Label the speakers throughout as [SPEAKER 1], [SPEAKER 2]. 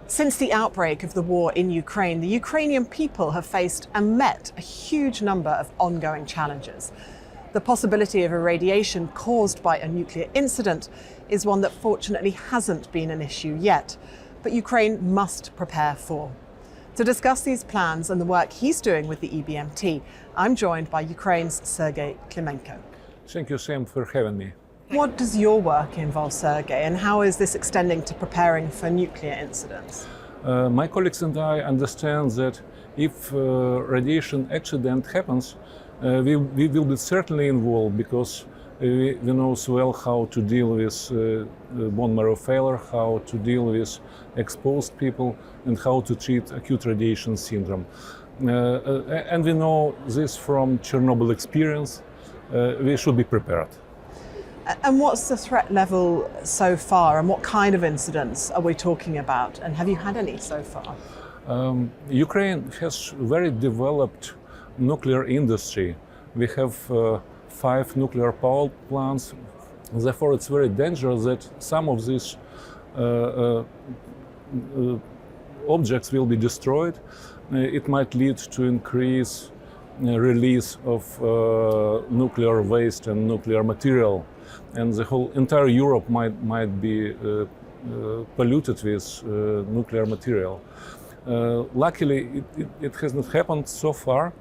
[SPEAKER 1] Since the outbreak of the war in Ukraine, the Ukrainian people have faced and met a huge number of ongoing challenges. The possibility of irradiation caused by a nuclear incident is one that fortunately hasn't been an issue yet, but Ukraine must prepare for. To discuss these plans and the work he's doing with the EBMT, I'm joined by Ukraine's Sergiy Klymenko.
[SPEAKER 2] Thank you, Sam, for having me.
[SPEAKER 1] What does your work involve, Sergiy, and how is this extending to preparing for nuclear incidents?
[SPEAKER 2] My colleagues and I understand that if radiation accident happens, we will be certainly involved because we know so well how to deal with bone marrow failure, how to deal with exposed people, and how to treat acute radiation syndrome. And we know this from Chernobyl experience. We should be prepared.
[SPEAKER 1] And what's the threat level so far, and what kind of incidents are we talking about, and have you had any so far?
[SPEAKER 2] Ukraine has very developed nuclear industry. We have 5 nuclear power plants. Therefore, it's very dangerous that some of these objects will be destroyed. It might lead to increase release of nuclear waste and nuclear material, and the whole entire Europe might be polluted with nuclear material. Luckily, it has not happened so far,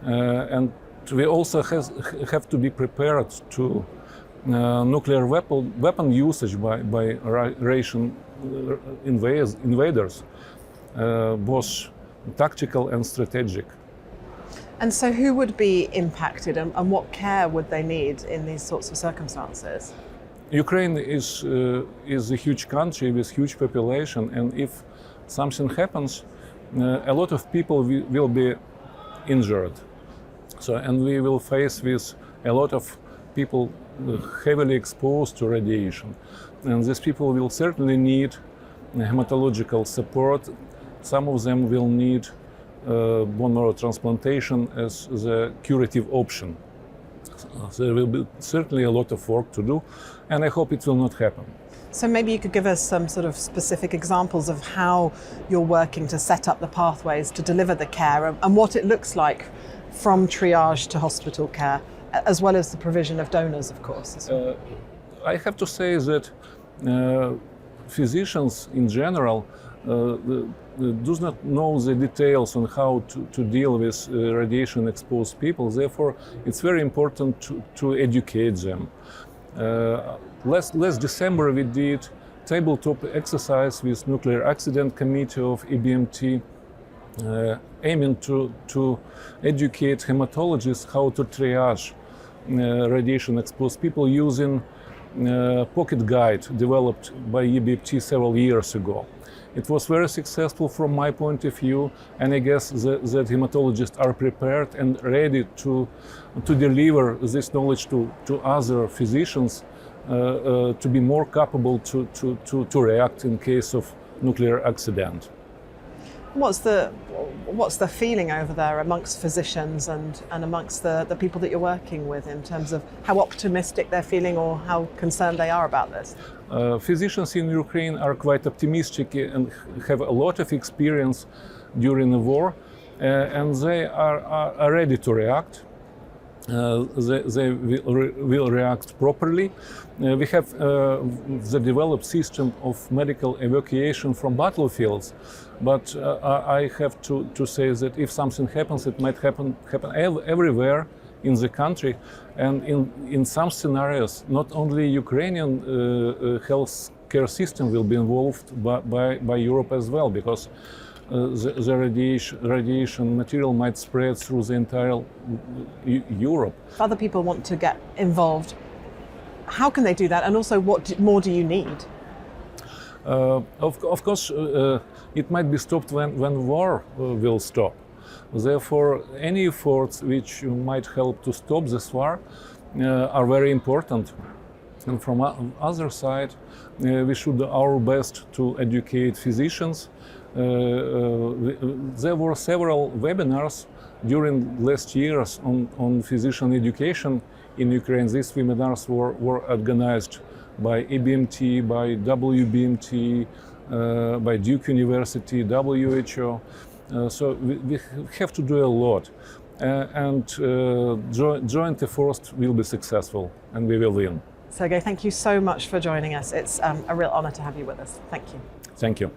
[SPEAKER 2] and we also have to be prepared to nuclear weapon usage by Russian invaders, both tactical and strategic.
[SPEAKER 1] And so who would be impacted, and what care would they need in these sorts of circumstances?
[SPEAKER 2] Ukraine is a huge country with huge population, and if something happens, a lot of people will be injured. And we will face with a lot of people heavily exposed to radiation. And these people will certainly need hematological support. Some of them will need bone marrow transplantation as the curative option. There will be certainly a lot of work to do, and I hope it will not happen.
[SPEAKER 1] So maybe you could give us some sort of specific examples of how you're working to set up the pathways to deliver the care, and what it looks like from triage to hospital care, as well as the provision of donors, of course.
[SPEAKER 2] I have to say that physicians in general do not know the details on how to deal with radiation-exposed people. Therefore, it's very important to educate them. Last December, we did tabletop exercise with Nuclear Accident Committee of EBMT, aiming to educate hematologists how to triage radiation-exposed people using pocket guide developed by EBMT several years ago. It was very successful from my point of view, and I guess that hematologists are prepared and ready to deliver this knowledge to other physicians to be more capable to react in case of nuclear accident.
[SPEAKER 1] What's the feeling over there amongst physicians and amongst the people that you're working with in terms of how optimistic they're feeling or how concerned they are about this?
[SPEAKER 2] Physicians in Ukraine are quite optimistic and have a lot of experience during the war, and they are ready to react. They will react properly. We have the developed system of medical evacuation from battlefields, but I have to say that if something happens, it might happen everywhere in the country, and in some scenarios, not only Ukrainian health care system will be involved, but by Europe as well, because the radiation material might spread through the entire Europe.
[SPEAKER 1] If other people want to get involved, how can they do that? And also, what more do you need?
[SPEAKER 2] Of course, it might be stopped when war will stop. Therefore, any efforts which might help to stop this war are very important. And from other side, we should do our best to educate physicians. There were several webinars during last years on physician education in Ukraine. These webinars were organized by EBMT, by WBMT, by Duke University, WHO. So we have to do a lot, and joint efforts will be successful, and we will win.
[SPEAKER 1] Sergiy, thank you so much for joining us. It's a real honor to have you with us. Thank you.
[SPEAKER 2] Thank you.